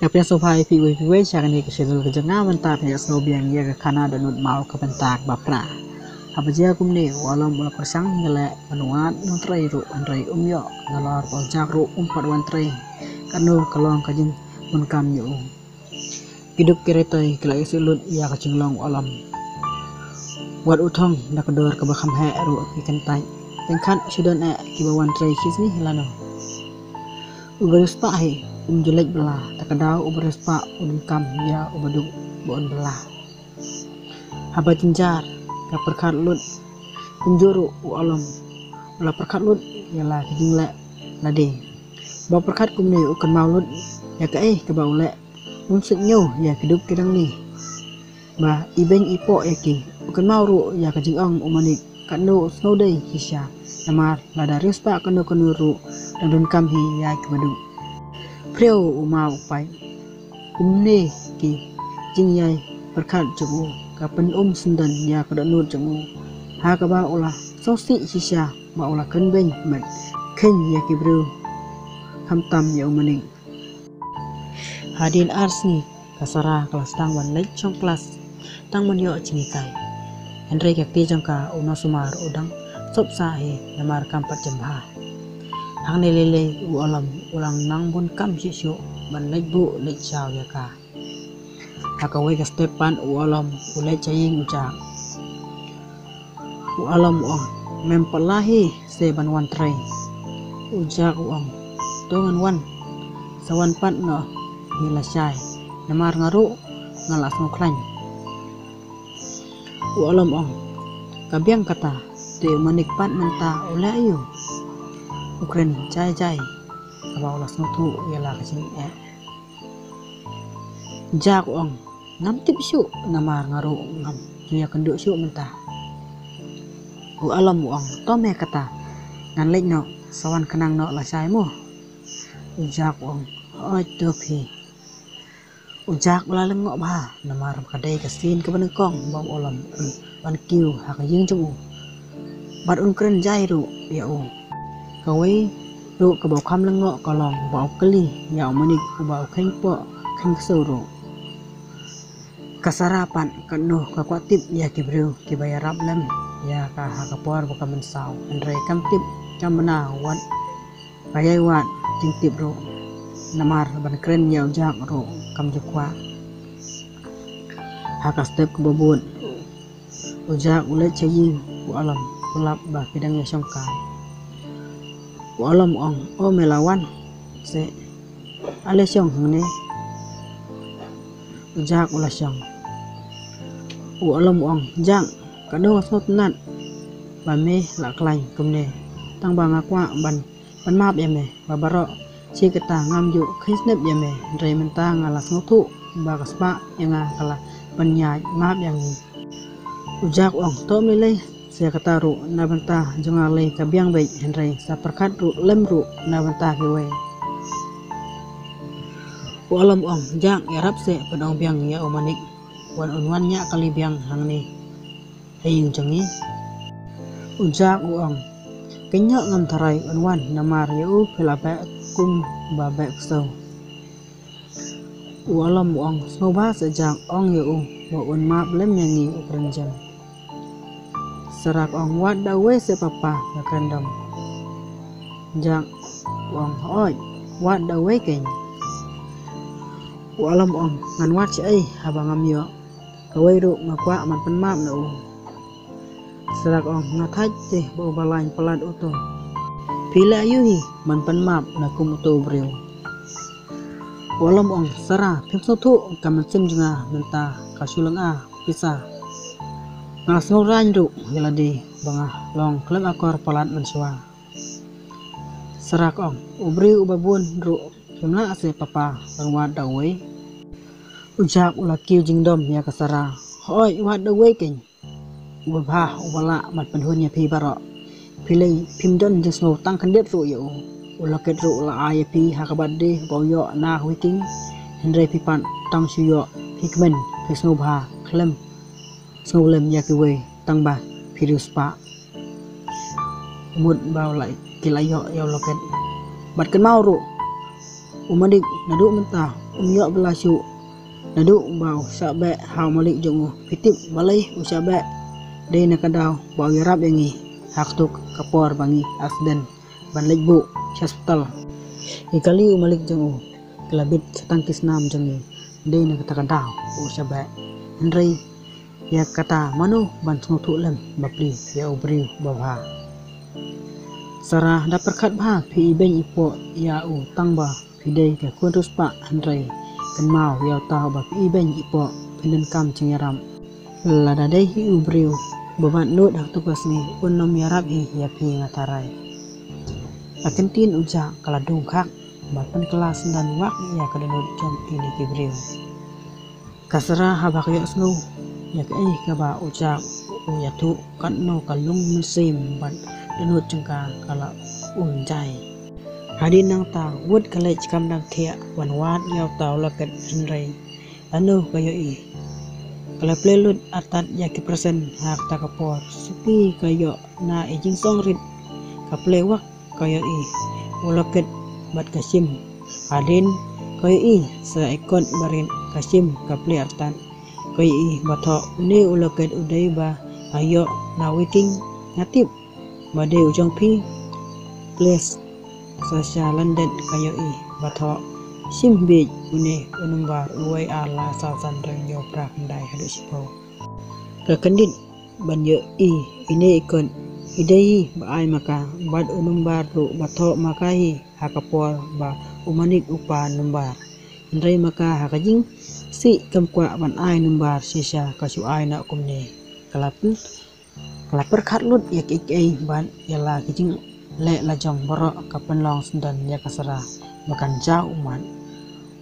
Ya pia sopai piwe chakan ni kesedul kejenga mentap ya snobiang ya ke kana danut mau ke bentak bapra. Apa dia kumni walau mula persang ngele manuat nuntrai ru andrai umyo ngalor poljak ru umpat wantrai kanu kalong kajing munkam yu. Hidup keretoi kela isulut ya kacunglong alam. Wat utong nak kedor ke bakam he ru ikentai. Tengkat sudan kibawan trai kisni lano. Ubarus pahi jelek belah takadau ubares pak kam ya ubaduk bon belah haba tinjar ka perkat lut kunjuru alam la perkat lut ya la kijingle lade ba perkat kumni ukan maulud ya ka ke baule unsik nyu ya hidup kidang ni ba ibeng ipo ki ukan mauru ya kajingong umanik kanu snowday kisya namar lada rispa kanu ru dan kam hi ya kibaduk Prio umau pai umne ki jingyai perkat jemu kapen sendan ya kada nur jemu ha ka ba ulah sosi sisya ba ulah kenbeng mat ken ya ki bro hamtam ya umaning hadin arsni kasara kelas tang wan lek chong kelas tang man yo cinikai Henry yakti jangka una sumar udang sop sahe namar kampat jemha hang lele ulam ulang nang bun kam sisu ban lek bu lek chao ya ka hakawai ka stepan ulam ulai chaying ucak ulam ong mempelahi se ban wan trai ujak ong tongan wan sawan pat no hila syai namar ngaru ngalas ngoklan ulam ong kabiang kata te manikpat menta ulai ayu Ukren cai apa ulas nutu ialah kecing jak ong ngam tip syuk namar ngaru ngam juya kenduk syuk mentah alam ong tome kata ngan lek no sawan kenang no la sai mo jak ong oi topi ujak la lengok ba namar kadai kasin ke benengkong bang alam ban kiu ha ka ying chu bat ukren jai ru ya kawai ru ke bau kam lengok kolong bau keli ya manik bau keng po keng suru kasarapan kanu kakwatip ya kibru kibaya rablem ya ka hakapor buka mensau andre kam tip kam mena wat bayai wat jing tip ru namar ban kren ya ujak ru kam jukwa haka step kebabun ujak ulai caying alam ulap bah bidang ya songkai alam ong o melawan se ale syong ne ujak ulah syong alam ong jang kado wasot nat ba me la klain kumne tang bang akwa ban map ya me babaro si keta ngam yu khisnep ya me re menta ngalas ngotu ba kaspa yang kala penya map yang ujak ong to milai saya kataru na bantah jengale kabiang baik Henry sa perkat ru lemru na bantah kewe alam ong jang yarap se pedong biang ya umanik wan unwan nya kali biang hang ni hayung jengi ujak ong kenya ngam tarai unwan namar ya pelabe kum babe so alam ong snoba sejak ong ya wa un map lem nyanyi ukrenjam serak ong wat dawe se papa nakandam jak ong oi wat dawe keng alam ong ngan wat ai habangam yo kawai ru ngakwa man penmap na serak ong ngathaj teh bo balain pelat uto pila yuhi man penmap na kumuto breu alam ong sara pimsotu kamatsim jenga menta kasulang pisah ngasno ranju yaladi bangah long klem akor palat mensua serak ong ubri ubabun ru jumla ase papa bangwat dawe ujak ulaki jingdom ya kasara hoi wat dawe keng ubah ubala mat penhun ya pi baro pilai pimdon jesno tang kandep ru yo ulaket ru la ay pi hakabade boyo na wiking hendre pipan tang suyo hikmen pisno bha klem Sngolem ya kewe tang bah virus pa mut bau lại kilayo ya loket bat ken mau ru umadik nadu mentah umyo belasu nadu bau sabe hau malik jongo pitip balai usabe de nakadaw bau yarap yangi haktuk kapor bangi aksiden ban lejbu hospital ikali umalik jongo kelabit setangkis nam jongi de nakatadaw usabe Henry ya kata manu ban sungtu lem bapli ya ubri babha Sarah dapat kat bah pi ben ipo ya u tangba pidai ke kuntus pa Henry kan mau ya tahu bah pi ben ipo pinen kam cengeram lada dai hi ubriu babat not hak tugas ni unom yarab hi ya pi ngatarai akan tin uja kala dung khak bapan kelas dan wak ya kadenut jom ini kibriu kasara habak ya snu ya ke ka ba uja ya tu kan no kalung musim ban denut jengka kala unjai hadin nang ta wud kalai kam nang thia wan wat yaw taw laket Henry anu kayo i kala plelut atat ya ki persen hak ta kapor supi kayo na ijing songrit ka plewak kayo i ulaket bat kasim hadin kayo i sa ikon barin kasim ka ple artan kayo i batho ni ulaket udai ba ayo na wiking ngatip bade ujang pi place sasya London kayo i batho simbe une unumbar uai ala sasan renyo prak ndai hadu sipo kakendit banyo i ine ikon idai ba ai maka bad unumbar ru batho makai hakapor ba umanik upa numbar ndai maka hakajing si kamkwa ban ai numbar sisa kasu ai na kumne kalapun lapar khatlut yak ik ban yala kijing le lajong boro kapen long sundan ya kasara makan ja uman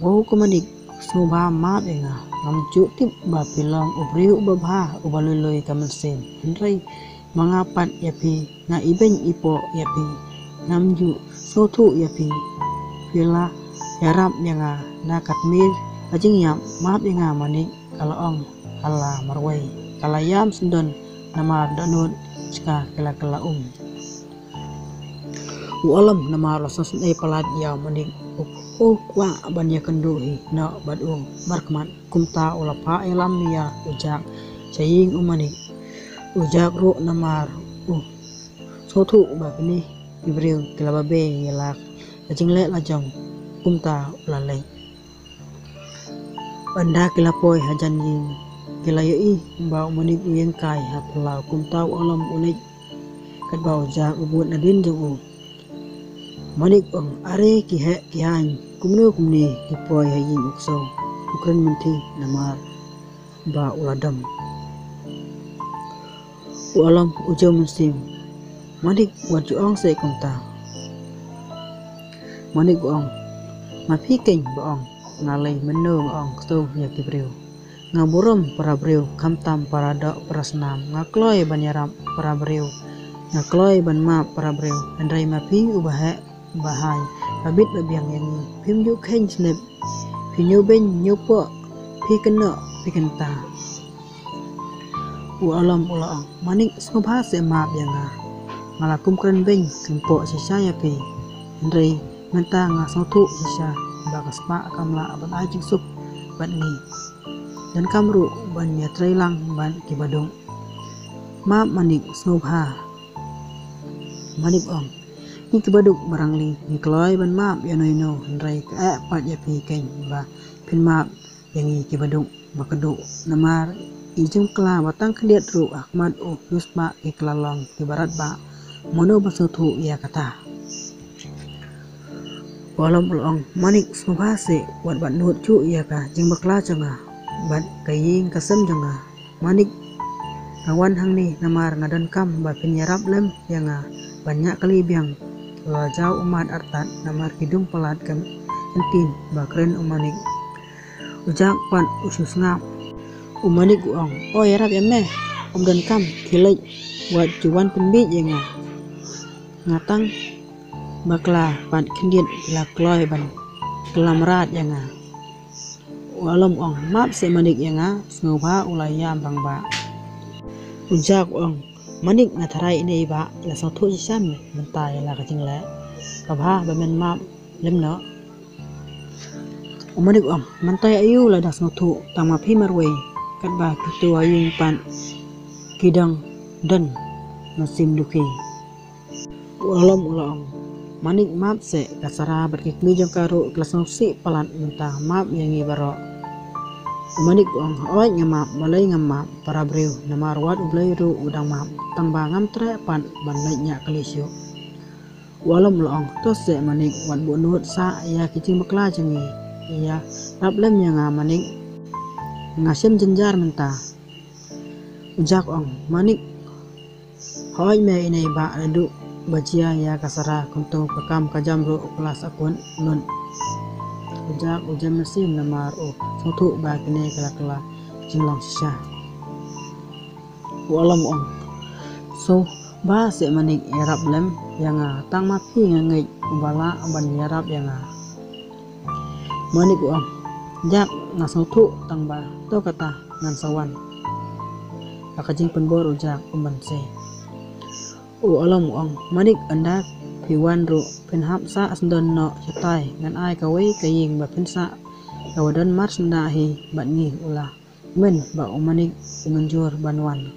wo kumanik subha ma benga ngamju tip ba pilong ubriu babha ubalului kamelsen Henry mangapat yapi na iben ipo yapi namju sotu yapi pila yarap yanga na katmir ajing yam ma benga manik kalaong ala marwai kalayam sundan nama danut ska kala alam nama rasos ai palat ya manik kwa ban ya kenduhi na badu markman kumta ulapa elam ya ujak saying umanik ujak ru namar sotu ba ni ibril kelababe yelak ajing le lajong kumta ulalai banda kelapoy hajan ying kilayoi bau manik uyeng kai haplau kumtau alam unik kat bau ja ubut nadin jong manik are ki he ki han kumno kumne hipoy hayin ukso ukran menti namar ba uladam alam ujo musim manik waju ong se kumta manik ong mapi keng baong ngalai menu ong sto ya kibreu ngaburum para breu kamtam para dok prasnam ngakloy banyaram para breu ngakloy ban ma para breu andrai mapi ubahe bahai babit babiang yang phim yu khen snep pinyo ben nyopo pi kena pi kenta u alam ulaang manik smabha se ma bianga ngalakum kren ben kempo sisa ya pi andrai menta ngasautu sisa bakaspa kamla ban ajing sup ban ni dan kamru ban ya trailang ban kibadong ma manik snobha manik ong ni kibaduk barangli ni kloy ban ma ya noino ndrai ka pat ya pi ken ba pin ma yang ni kibadung bakadu namar ijung kla batang kediat ru ahmad yusma iklalong ibarat ba mono basutu ya kata walam ulong manik snobha se wat ban nut cu ya ka jing bakla changa bat kaying kasem janga manik ngawan hang ni namar ngadan kam ba penyerap lem yanga banyak kali biang lajau umat artat namar hidung pelat kam entin ba keren umanik ujak pan usus ngap umanik uong oh yarap ya meh dan kam kilej buat cuan pembit yanga ngatang bakla pan kendiet la kloy ban kelamrat yanga walam ong map se manik yanga snobha ulayam bang ba ujak ong manik ngatarai ini ba la sautu jisam mentai la kajing la kabha ba men map lemno Umanik mantai ayu la das nutu tama phi marwe kat ba kitu ayung pan kidang dan nasim duki ulam ulang manik map se kasara berkikmi jong karo kelas si palan mentah map yang ibaro umanik oi ngamap malai ngamap para breu namar wat ublai ru udang map tang bangam tre pan banai nya kalisyo walam ulang to se manik wat bunut sa ya kicing bekla jengi ya rap lem yang manik ngasem jenjar mentah ujak manik hoi me inai ba adu bajia ya kasara kuntung pakam kajam ro kelas akun nun ujak ujam mesin namar sutu ba kene kala jinglang sisa walam so ba se manik erap lem yang tang mapi ngai bala ban yarap yang manik jak ngasutu tang ba to kata ngan sawan akajing penbor ujak umbanse alam manik anda piwan ru penhap sa asdon no cetai ngan ai kawai kaying ba pensa kawadan mars nda hi batni ula men ba manik menjur banwan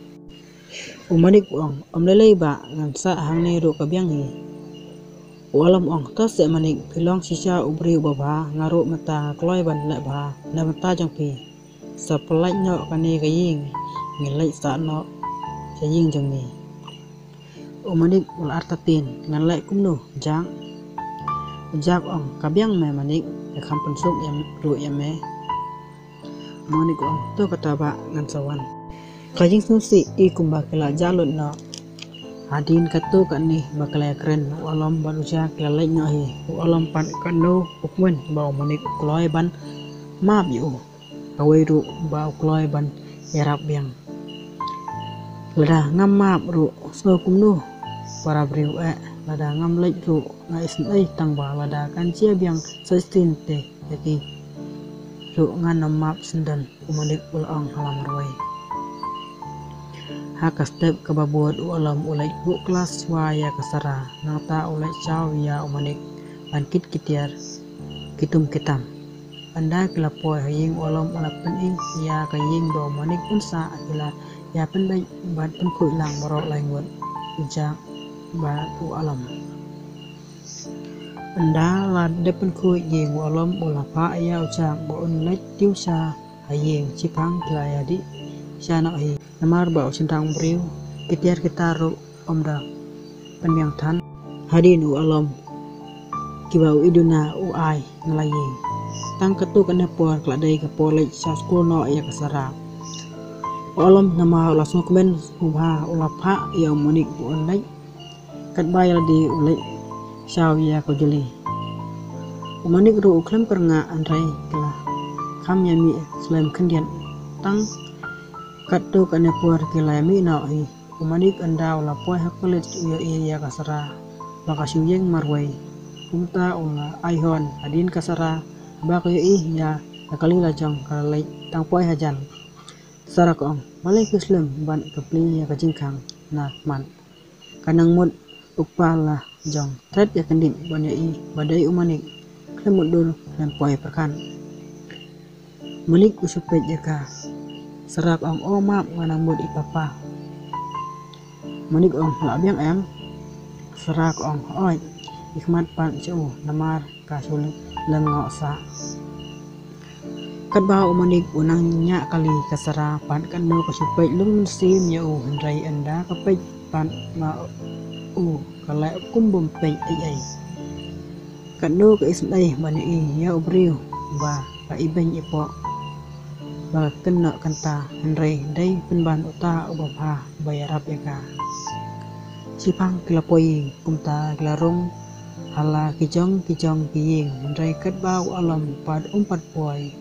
manik lelei ba ngan sa hang ne ru kabyang hi alam ta se manik pilong sisa ubri ba ngaru mata kloi ban le ba na mata jang pi sapelai no kane kaying ngilai sa no saying jang ni manik ul artatin ngan lai kumnu jang jak kabyang me manik kham pensuk yang ru ya me manik to kata ba ngan sawan kajing susi I kumba kala jalun no adin katu kan ni bakala keren alam baruja kala no hi alam pan kanu ukmen ba manik kloi ban map yu kawai ru ba kloi ban yarap yang lada ngam map ru so kumnu para breu lada ngam lek ru na isnai tang ba lada kan cia biang sustain te yaki ru ngan map sendan umanik ulang halam roi haka step kababuat ulam ulai bu kelas waya kasara nata ulai caw ya umanik bankit kitiar kitum kitam anda kelapoi haying ulam ulapen ing ya kaying do umanik unsa akila ya pen baik bat pen lang borok lain buat ujak batu alam anda la depan ku yeng alam ulapa ya ujak bo unlet tiusa hayeng cipang kelayadi sana hi namar ba sintang briu kitiar kitaru omda penbiang tan hadin alam kibau iduna ai ngelayeng tang ketu kena por kladai ke polej sa skul no ya kasara alam nama langsung kemen ubah ulapa ya monik ulai kat bayar di ulai saw ya ko jeli umanik ru uklam karnga andrai kala kam yami selain kendian tang katu kane puar kila yami na hi umanik anda ulapa hakulet ya kasara bakasyu yeng marwai kumta ula aihon adin kasara bakayo ya kali lajang kalai tang poi hajan sarak malai kuslim ban kepli ya kajingkang na man kanang mud ukpala jong tret ya kendin ban ya badai umanik klemut dul lempoi perkan manik usupet ya ka sarak map nganang mud ipapa manik labiang em sarak oi ikmat pan cu namar kasul lengok sa kat ba umanik unang nya kali kasara pan kan no kasupet lung sim ya hendrai anda kapet pan ma kalai kumbum pe ai kan no ka isnai mani ya ubriu ba ka ibeng ipo ba kena kanta hendrai dai penban uta ubah bayarap ya ka sipang kelapoi kumta kelarung hala kijong kiying hendrai kat ba alam pad umpat poi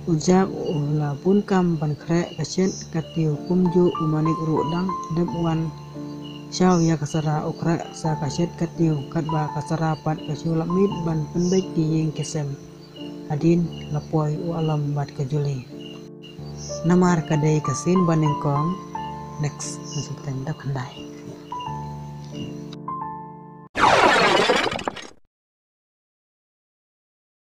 ujak ula pun kam ban krek kaset katiu kumju umanik rudang debwan shaw ya kasara ukra sa kaset katiu katba kasara pat kasulamit ban pendek kiying kesem adin lapoi alam bat kejuli namar kadai kasin banengkong next masuk tenda kendai